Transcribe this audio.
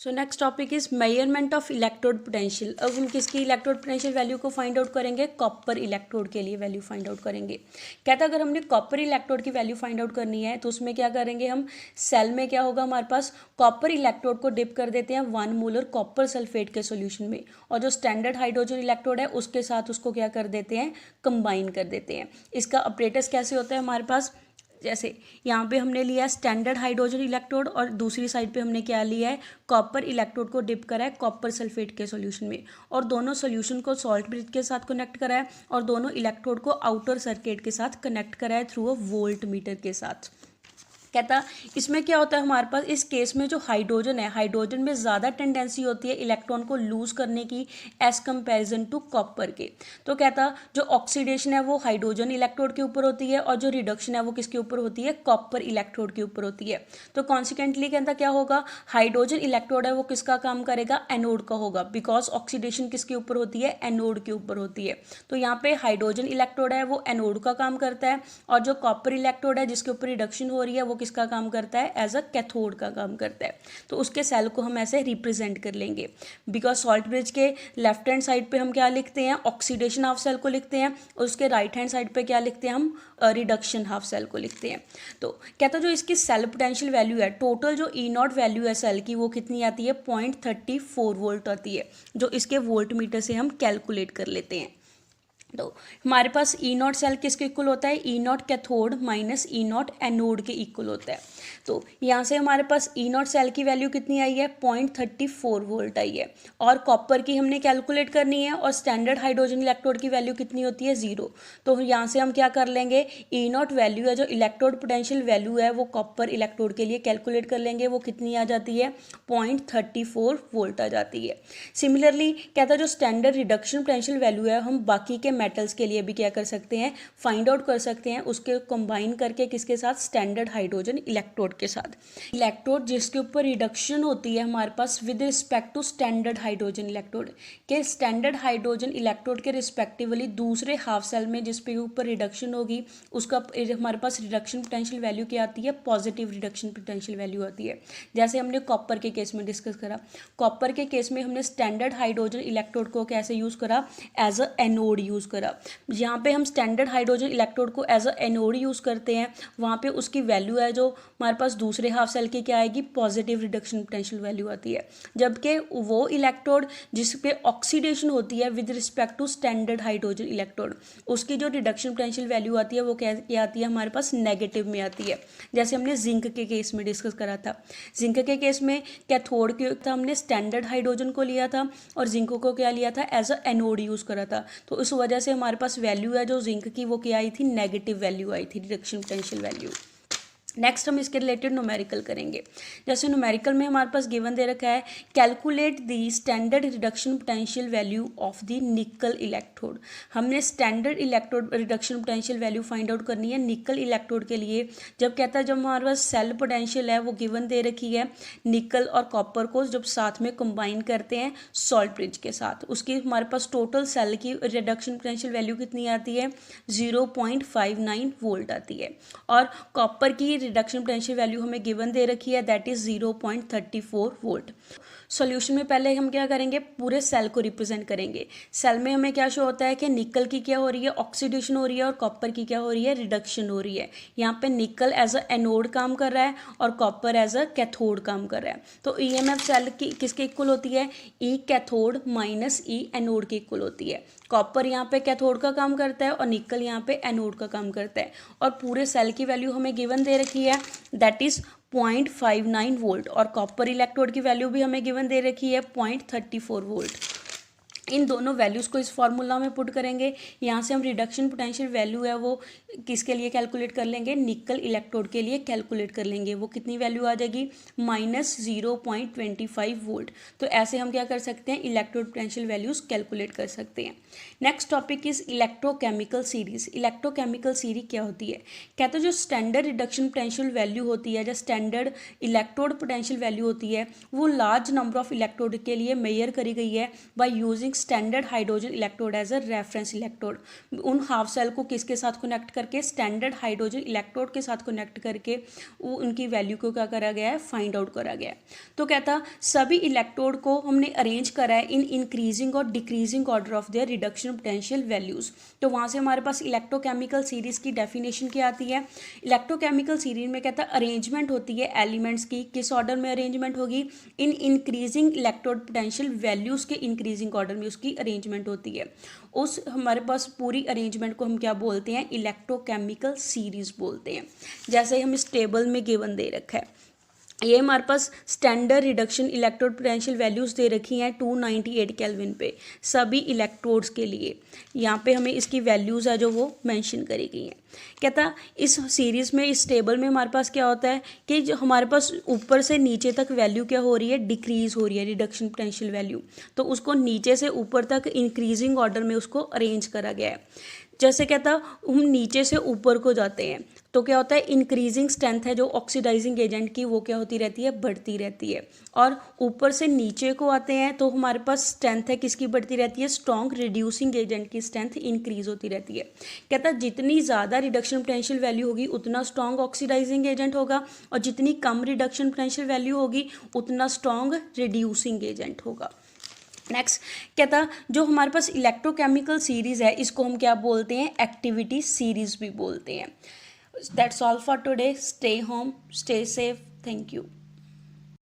So next topic is measurement of electrode potential. अब हम किसकी इलेक्ट्रोड पोटेंशियल वैल्यू को फाइंड आउट करेंगे? कॉपर इलेक्ट्रोड के लिए वैल्यू फाइंड आउट करेंगे। कहता है अगर हमने कॉपर इलेक्ट्रोड की वैल्यू फाइंड आउट करनी है तो उसमें क्या करेंगे हम? सेल में क्या होगा हमारे पास? कॉपर इलेक्ट्रोड को डिप कर देते हैं 1 मोलर कॉपर सल्फेट के सोल्यूशन में, और जो स्टैंडर्ड हाइड्रोजन इलेक्ट्रोड है उसके साथ उसको क्या कर देते हैं? कंबाइन कर देते हैं। इसका ऑपरेटर्स कैसे होता है हमारे पास? जैसे यहाँ पे हमने लिया है स्टैंडर्ड हाइड्रोजन इलेक्ट्रोड और दूसरी साइड पे हमने क्या लिया है? कॉपर इलेक्ट्रोड को डिप करा है कॉपर सल्फेट के सॉल्यूशन में, और दोनों सॉल्यूशन को सॉल्ट ब्रिज के साथ कनेक्ट करा है और दोनों इलेक्ट्रोड को आउटर सर्किट के साथ कनेक्ट करा है थ्रू अ वोल्ट मीटर के साथ। कहता इसमें क्या होता है हमारे पास? इस केस में जो हाइड्रोजन है, हाइड्रोजन में ज़्यादा टेंडेंसी होती है इलेक्ट्रॉन को लूज करने की एज कंपैरिजन टू कॉपर के। तो कहता जो ऑक्सीडेशन है वो हाइड्रोजन इलेक्ट्रोड के ऊपर होती है और जो रिडक्शन है वो किसके ऊपर होती है? कॉपर इलेक्ट्रोड के ऊपर होती है। तो कॉन्सिक्वेंटली कहता क्या होगा? हाइड्रोजन इलेक्ट्रोड है वो किसका काम करेगा? एनोड का होगा, बिकॉज ऑक्सीडेशन किसके ऊपर होती है? एनोड के ऊपर होती है। तो यहाँ पे हाइड्रोजन इलेक्ट्रोड है वो एनोड का काम करता है, और जो कॉपर इलेक्ट्रोड है जिसके ऊपर रिडक्शन हो रही है वो किसका काम करता है? एज अ कैथोड का काम करता है। तो उसके सेल को हम ऐसे रिप्रेजेंट कर लेंगे, बिकॉज सॉल्ट ब्रिज के लेफ्ट हैंड साइड पे हम क्या लिखते हैं? ऑक्सीडेशन हाफ सेल को लिखते हैं, और उसके राइट हैंड साइड पे क्या लिखते हैं हम? रिडक्शन हाफ सेल को लिखते हैं। तो कहता जो इसकी सेल पोटेंशियल वैल्यू है, टोटल जो ई नॉट वैल्यू है सेल की वो कितनी आती है? 0.34 वोल्ट आती है, जो इसके वोल्ट मीटर से हम कैलकुलेट कर लेते हैं। तो हमारे पास ई नॉट सेल किसके इक्वल होता है? E naught cathode minus E naught anode के इक्वल होता है। तो यहाँ से हमारे पास ई नॉट सेल की वैल्यू कितनी आई है? 0.34 वोल्ट आई है, और कॉपर की हमने कैलकुलेट करनी है, और स्टैंडर्ड हाइड्रोजन इलेक्ट्रोड की वैल्यू कितनी होती है? 0। तो यहाँ से हम क्या कर लेंगे? ई नॉट वैल्यू है जो इलेक्ट्रोड पोटेंशियल वैल्यू है वो कॉपर इलेक्ट्रोड के लिए कैलकुलेट कर लेंगे, वो कितनी आ जाती है? 0.34 वोल्ट आ जाती है। सिमिलरली कहता है जो स्टैंडर्ड रिडक्शन पोटेंशियल वैल्यू है हम बाकी के मेटल्स के लिए भी क्या कर सकते हैं? फाइंड आउट कर सकते हैं, उसके कंबाइन करके किसके साथ? स्टैंडर्ड हाइड्रोजन इलेक्ट्रोड के साथ। इलेक्ट्रोड जिसके ऊपर रिडक्शन होती है हमारे पास with respect to standard hydrogen electrode के, स्टैंडर्ड हाइड्रोजन इलेक्ट्रोड के रिस्पेक्टिवली दूसरे हाफ सेल में जिस पे ऊपर रिडक्शन होगी उसका हमारे पास रिडक्शन पोटेंशियल वैल्यू क्या आती है? पॉजिटिव रिडक्शन पोटेंशियल वैल्यू आती है। जैसे हमने कॉपर के केस में डिस्कस करा, कॉपर के केस में हमने स्टैंडर्ड हाइड्रोजन इलेक्ट्रोड को कैसे यूज करा? एज अ एनोड यूज करा। यहाँ पे हम स्टैंडर्ड हाइड्रोजन इलेक्ट्रोड को एज अ एनोड यूज़ करते हैं, वहाँ पे उसकी वैल्यू है जो हमारे पास दूसरे हाफ सेल की क्या आएगी? पॉजिटिव रिडक्शन पोटेंशियल वैल्यू आती है। जबकि वो इलेक्ट्रोड जिस पे ऑक्सीडेशन होती है with respect to standard hydrogen electrode, उसकी जो रिडक्शन पोटेंशियल वैल्यू आती है वो क्या आती है हमारे पास? नेगेटिव में आती है। जैसे हमने जिंक के केस में डिस्कस करा था, जिंक के केस में कैथोड के था हमने स्टैंडर्ड हाइड्रोजन को लिया था और जिंक को क्या लिया था? एज अ एनोड यूज़ करा था। तो उस वजह से हमारे पास वैल्यू है जो जिंक की वो क्या आई थी? नेगेटिव वैल्यू आई थी, रिडक्शन पोटेंशियल वैल्यू। नेक्स्ट हम इसके रिलेटेड न्यूमेरिकल करेंगे। जैसे न्यूमेरिकल में हमारे पास गिवन दे रखा है calculate the standard reduction potential value of the निकल इलेक्ट्रोड। हमने standard electrode reduction potential value find out करनी है निकल इलेक्ट्रोड के लिए। जब कहता है जब हमारे पास सेल पोटेंशियल है वो गिवन दे रखी है निकल और कॉपर को जब साथ में कंबाइन करते हैं सॉल्ट ब्रिज के साथ, उसकी हमारे पास टोटल सेल की रिडक्शन पोटेंशियल वैल्यू कितनी आती है? 0.59 वोल्ट आती है, और कॉपर की रिडक्शन पोटेंशियल वैल्यू हमें गिवन दे रखी है दैट इज 0.34 वोल्ट। सॉल्यूशन में पहले हम क्या करेंगे? पूरे सेल को रिप्रेजेंट करेंगे। सेल में हमें क्या शो होता है कि निकल की क्या हो रही है? ऑक्सीडेशन हो रही है, और कॉपर की क्या हो रही है? रिडक्शन हो रही है। यहाँ पे निकल एज अ एनोड काम कर रहा है और कॉपर एज अ कैथोड काम कर रहा है। तो ईएमएफ सेल की किसके इक्वल होती है? ई कैथोड माइनस ई एनोड के इक्वल होती है। कॉपर यहाँ पे कैथोड का काम करता है और निकल यहाँ पे एनोड का काम करता है, और पूरे सेल की वैल्यू हमें गिवन दे रखी है दैट इज 0.59 वोल्ट, और कॉपर इलेक्ट्रोड की वैल्यू भी हमें गिवन दे रखी है 0.34 वोल्ट। इन दोनों वैल्यूज़ को इस फार्मूला में पुट करेंगे। यहाँ से हम रिडक्शन पोटेंशियल वैल्यू है वो किसके लिए कैलकुलेट कर लेंगे? निकल इलेक्ट्रोड के लिए कैलकुलेट कर लेंगे। वो कितनी वैल्यू आ जाएगी? -0.25 वोल्ट। तो ऐसे हम क्या कर सकते हैं? इलेक्ट्रोड पोटेंशियल वैल्यूज़ कैलकुलेट कर सकते हैं। Next topic is electrochemical series. Electrochemical series क्या होती है? कहते हैं जो स्टैंडर्ड रिडक्शन पोटेंशियल वैल्यू होती है, जो स्टैंडर्ड इलेक्ट्रोड पोटेंशियल वैल्यू होती है, वो लार्ज नंबर ऑफ इलेक्ट्रोड के लिए मेजर करी गई है by using standard hydrogen electrode as a reference electrode. उन हाफ सेल को किसके साथ कनेक्ट करके, स्टैंडर्ड हाइड्रोजन इलेक्ट्रोड के साथ कनेक्ट करके उनकी वैल्यू को क्या करा गया है, फाइंड आउट करा गया है। तो कहता सभी इलेक्ट्रोड को हमने अरेंज करा है इन इंक्रीजिंग और decreasing order of their reduction potential values. तो वहाँ से हमारे पास इलेक्ट्रोकेमिकल सीरीज की डेफिनेशन क्या आती है, इलेक्ट्रोकेमिकल सीरीज में कहता है अरेंजमेंट होती है एलिमेंट्स की, किस ऑर्डर में अरेंजमेंट होगी, in increasing electrode potential values के इंक्रीजिंग ऑर्डर में उसकी अरेंजमेंट होती है। उस हमारे पास पूरी अरेंजमेंट को हम क्या बोलते हैं, इलेक्ट्रोकेमिकल सीरीज बोलते हैं। जैसे हम इस टेबल में गिवन दे रखा है, ये हमारे पास standard reduction electrode potential values दे रखी हैं 298 केल्विन पे सभी इलेक्ट्रोड्स के लिए। यहाँ पे हमें इसकी वैल्यूज़ है जो वो मेंशन करी गई हैं। कहता इस सीरीज़ में, इस टेबल में हमारे पास क्या होता है कि जो हमारे पास ऊपर से नीचे तक वैल्यू क्या हो रही है, डिक्रीज़ हो रही है रिडक्शन पोटेंशियल वैल्यू। तो उसको नीचे से ऊपर तक इंक्रीजिंग ऑर्डर में उसको अरेंज करा गया है। जैसे कहता हम नीचे से ऊपर को जाते हैं तो क्या होता है, इंक्रीजिंग स्ट्रेंथ है जो ऑक्सीडाइजिंग एजेंट की, वो क्या होती रहती है, बढ़ती रहती है। और ऊपर से नीचे को आते हैं तो हमारे पास स्ट्रेंथ है किसकी बढ़ती रहती है, स्ट्रॉन्ग रिड्यूसिंग एजेंट की स्ट्रेंथ इंक्रीज होती रहती है। कहता है जितनी ज़्यादा रिडक्शन पोटेंशियल वैल्यू होगी उतना स्ट्रॉन्ग ऑक्सीडाइजिंग एजेंट होगा, और जितनी कम रिडक्शन पोटेंशियल वैल्यू होगी उतना स्ट्रॉन्ग रिड्यूसिंग एजेंट होगा। नेक्स्ट कहता जो हमारे पास इलेक्ट्रोकेमिकल सीरीज़ है इसको हम क्या बोलते हैं, एक्टिविटी सीरीज़ भी बोलते हैं। That's all for today. Stay home, stay safe, thank you.